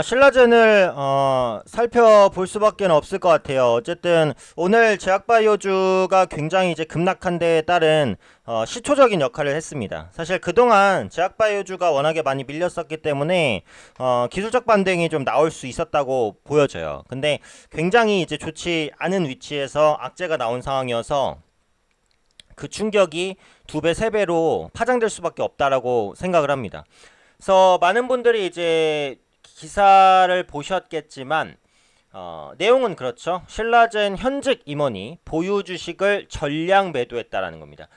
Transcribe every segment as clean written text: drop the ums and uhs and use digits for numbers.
신라젠을 살펴볼 수밖에 없을 것 같아요. 어쨌든 오늘 제약바이오주가 굉장히 이제 급락한 데에 따른 시초적인 역할을 했습니다. 사실 그동안 제약바이오주가 워낙에 많이 밀렸었기 때문에 기술적 반등이 좀 나올 수 있었다고 보여져요. 근데 굉장히 이제 좋지 않은 위치에서 악재가 나온 상황이어서 그 충격이 두 배, 세 배로 파장될 수밖에 없다라고 생각을 합니다. 그래서 많은 분들이 이제 기사를 보셨겠지만 내용은 그렇죠. 신라젠 현직 임원이 보유 주식을 전량 매도했다라는 겁니다.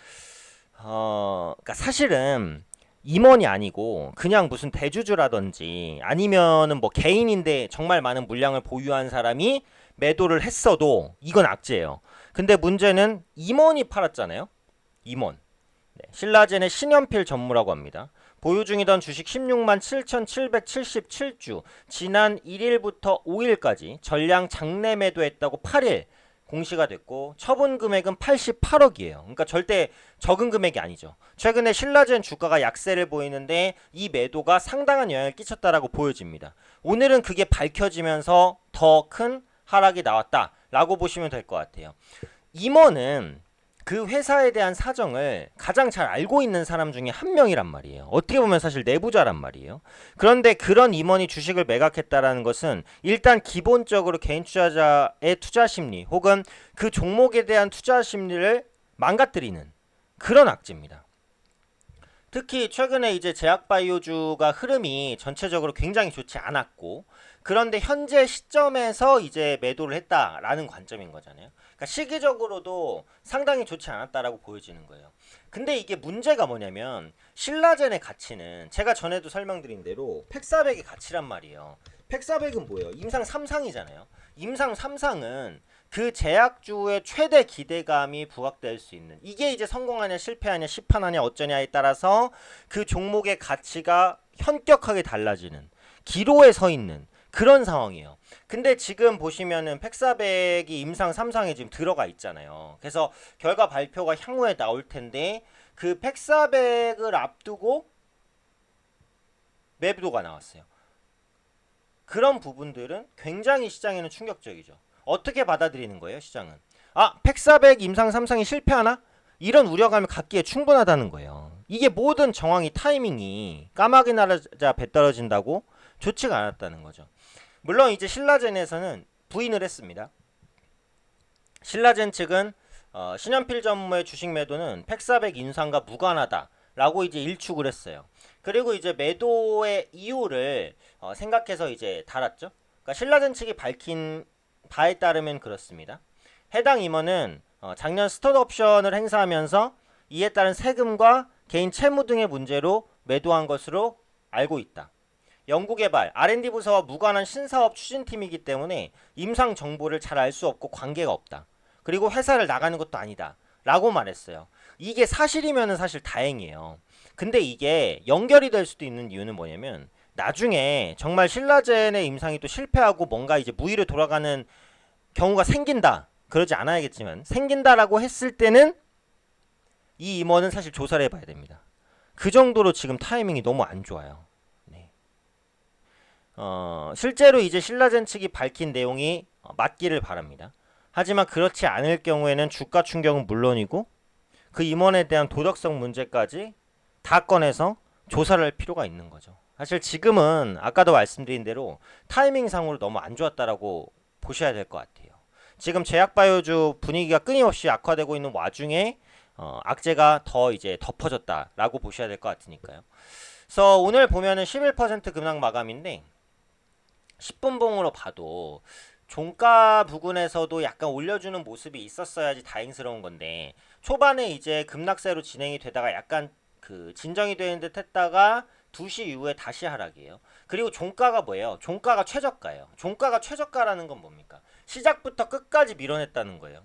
그러니까 사실은 임원이 아니고 그냥 무슨 대주주라든지 아니면은 뭐 개인인데 정말 많은 물량을 보유한 사람이 매도를 했어도 이건 악재예요. 근데 문제는 임원이 팔았잖아요. 임원. 네, 신라젠의 신연필 전무라고 합니다. 보유 중이던 주식 16만 7,777주, 지난 1일부터 5일까지 전량 장내 매도했다고 8일 공시가 됐고 처분 금액은 88억이에요. 그러니까 절대 적은 금액이 아니죠. 최근에 신라젠 주가가 약세를 보이는데 이 매도가 상당한 영향을 끼쳤다라고 보여집니다. 오늘은 그게 밝혀지면서 더 큰 하락이 나왔다라고 보시면 될 것 같아요. 임원은 그 회사에 대한 사정을 가장 잘 알고 있는 사람 중에 한 명이란 말이에요. 어떻게 보면 사실 내부자란 말이에요. 그런데 그런 임원이 주식을 매각했다라는 것은 일단 기본적으로 개인 투자자의 투자 심리 혹은 그 종목에 대한 투자 심리를 망가뜨리는 그런 악재입니다. 특히 최근에 이제 제약바이오주가 흐름이 전체적으로 굉장히 좋지 않았고, 그런데 현재 시점에서 이제 매도를 했다라는 관점인 거잖아요. 그러니까 시기적으로도 상당히 좋지 않았다라고 보여지는 거예요. 근데 이게 문제가 뭐냐면 신라젠의 가치는 제가 전에도 설명드린 대로 팩사백의 가치란 말이에요. 팩사백은 뭐예요? 임상 3상이잖아요. 임상 3상은 그 제약주의 최대 기대감이 부각될 수 있는, 이게 이제 성공하냐 실패하냐 시판하냐 어쩌냐에 따라서 그 종목의 가치가 현격하게 달라지는 기로에 서 있는 그런 상황이에요. 근데 지금 보시면은 팩사백이 임상 3상에 지금 들어가 있잖아요. 그래서 결과 발표가 향후에 나올 텐데 그 팩사백을 앞두고 매도가 나왔어요. 그런 부분들은 굉장히 시장에는 충격적이죠. 어떻게 받아들이는 거예요, 시장은? 팩사백 임상 3상이 실패하나? 이런 우려감을 갖기에 충분하다는 거예요. 이게 모든 정황이 타이밍이 까마귀 나라자 배 떨어진다고 좋지가 않았다는 거죠. 물론 이제 신라젠에서는 부인을 했습니다. 신라젠 측은 신현필 전무의 주식 매도는 팩사백 인상과 무관하다라고 이제 일축을 했어요. 그리고 이제 매도의 이유를 생각해서 이제 달았죠. 그러니까 신라젠 측이 밝힌 바에 따르면 그렇습니다. 해당 임원은 작년 스톡 옵션을 행사하면서 이에 따른 세금과 개인 채무 등의 문제로 매도한 것으로 알고 있다. 연구개발, R&D 부서와 무관한 신사업 추진팀이기 때문에 임상 정보를 잘 알 수 없고 관계가 없다. 그리고 회사를 나가는 것도 아니다. 라고 말했어요. 이게 사실이면 사실 다행이에요. 근데 이게 연결이 될 수도 있는 이유는 뭐냐면 나중에 정말 신라젠의 임상이 또 실패하고 뭔가 이제 무위로 돌아가는 경우가 생긴다. 그러지 않아야겠지만 생긴다라고 했을 때는 이 임원은 사실 조사를 해봐야 됩니다. 그 정도로 지금 타이밍이 너무 안 좋아요. 네. 실제로 이제 신라젠 측이 밝힌 내용이 맞기를 바랍니다. 하지만 그렇지 않을 경우에는 주가 충격은 물론이고 그 임원에 대한 도덕성 문제까지 다 꺼내서 조사를 할 필요가 있는 거죠. 사실 지금은 아까도 말씀드린 대로 타이밍상으로 너무 안 좋았다라고 보셔야 될 것 같아요. 지금 제약바이오주 분위기가 끊임없이 악화되고 있는 와중에 악재가 더 이제 덮어졌다라고 보셔야 될 것 같으니까요. 그래서 오늘 보면은 11% 급락 마감인데 10분봉으로 봐도 종가 부근에서도 약간 올려주는 모습이 있었어야지 다행스러운 건데 초반에 이제 급락세로 진행이 되다가 약간 그 진정이 되는 듯 했다가 2시 이후에 다시 하락이에요. 그리고 종가가 뭐예요? 종가가 최저가예요. 종가가 최저가라는 건 뭡니까? 시작부터 끝까지 밀어냈다는 거예요.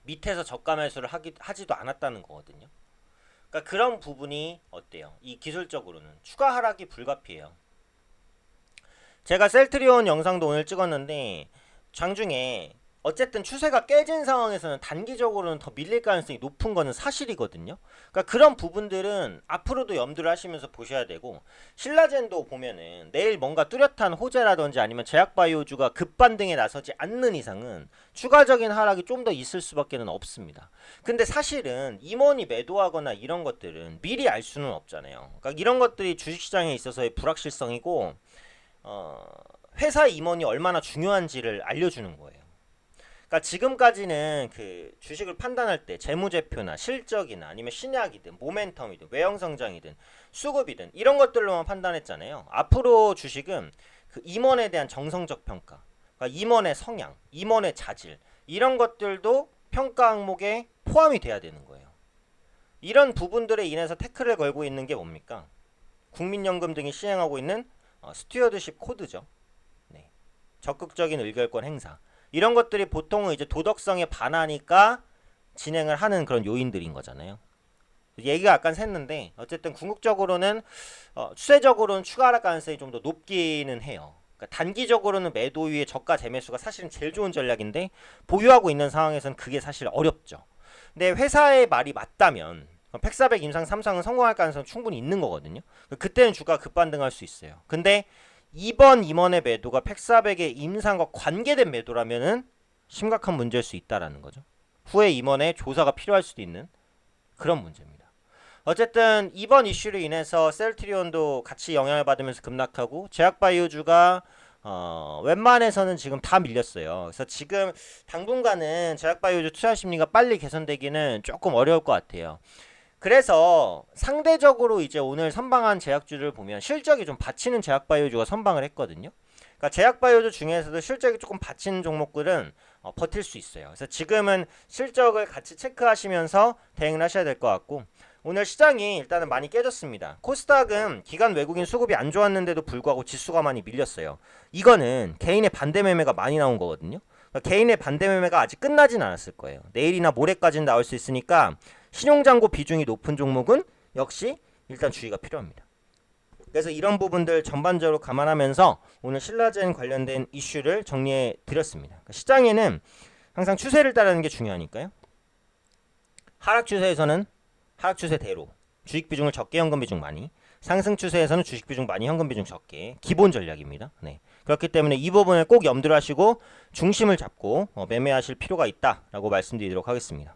밑에서 저가 매수를 하지도 않았다는 거거든요. 그러니까 그런 부분이 어때요? 이 기술적으로는 추가 하락이 불가피해요. 제가 셀트리온 영상도 오늘 찍었는데 장중에 어쨌든 추세가 깨진 상황에서는 단기적으로는 더 밀릴 가능성이 높은 거는 사실이거든요. 그러니까 그런 부분들은 앞으로도 염두를 하시면서 보셔야 되고, 신라젠도 보면은 내일 뭔가 뚜렷한 호재라든지 아니면 제약바이오주가 급반등에 나서지 않는 이상은 추가적인 하락이 좀 더 있을 수밖에는 없습니다. 근데 사실은 임원이 매도하거나 이런 것들은 미리 알 수는 없잖아요. 그러니까 이런 것들이 주식시장에 있어서의 불확실성이고, 회사 임원이 얼마나 중요한지를 알려주는 거예요. 그러니까 지금까지는 그 주식을 판단할 때 재무제표나 실적이나 아니면 신약이든 모멘텀이든 외형성장이든 수급이든 이런 것들로만 판단했잖아요. 앞으로 주식은 그 임원에 대한 정성적 평가, 그러니까 임원의 성향, 임원의 자질 이런 것들도 평가 항목에 포함이 돼야 되는 거예요. 이런 부분들에 인해서 태클을 걸고 있는 게 뭡니까? 국민연금 등이 시행하고 있는 스튜어드십 코드죠. 네. 적극적인 의결권 행사. 이런 것들이 보통은 이제 도덕성에 반하니까 진행을 하는 그런 요인들인 거잖아요. 얘기가 약간 샜는데 어쨌든 궁극적으로는 추세적으로는 추가 하락 가능성이 좀 더 높기는 해요. 그러니까 단기적으로는 매도 위에 저가 재매수가 사실은 제일 좋은 전략인데 보유하고 있는 상황에서는 그게 사실 어렵죠. 근데 회사의 말이 맞다면 팩400 임상 3상은 성공할 가능성은 충분히 있는 거거든요. 그때는 주가가 급반등할 수 있어요. 근데 이번 임원의 매도가 팩400의 임상과 관계된 매도라면은 심각한 문제일 수 있다라는 거죠. 후에 임원의 조사가 필요할 수도 있는 그런 문제입니다. 어쨌든 이번 이슈로 인해서 셀트리온도 같이 영향을 받으면서 급락하고 제약바이오주가 웬만해서는 지금 다 밀렸어요. 그래서 지금 당분간은 제약바이오주 투자 심리가 빨리 개선되기는 조금 어려울 것 같아요. 그래서 상대적으로 이제 오늘 선방한 제약주를 보면 실적이 좀 받치는 제약바이오주가 선방을 했거든요. 그러니까 제약바이오주 중에서도 실적이 조금 받치는 종목들은 버틸 수 있어요. 그래서 지금은 실적을 같이 체크하시면서 대응을 하셔야 될 것 같고, 오늘 시장이 일단은 많이 깨졌습니다. 코스닥은 기관 외국인 수급이 안 좋았는데도 불구하고 지수가 많이 밀렸어요. 이거는 개인의 반대 매매가 많이 나온 거거든요. 그러니까 개인의 반대 매매가 아직 끝나진 않았을 거예요. 내일이나 모레까지는 나올 수 있으니까 신용잔고 비중이 높은 종목은 역시 일단 주의가 필요합니다. 그래서 이런 부분들 전반적으로 감안하면서 오늘 신라젠 관련된 이슈를 정리해 드렸습니다. 그러니까 시장에는 항상 추세를 따르는 게 중요하니까요. 하락 추세에서는 하락 추세대로 주식 비중을 적게 현금 비중 많이, 상승 추세에서는 주식 비중 많이 현금 비중 적게 기본 전략입니다. 네. 그렇기 때문에 이 부분을 꼭 염두를 하시고 중심을 잡고 매매하실 필요가 있다라고 말씀드리도록 하겠습니다.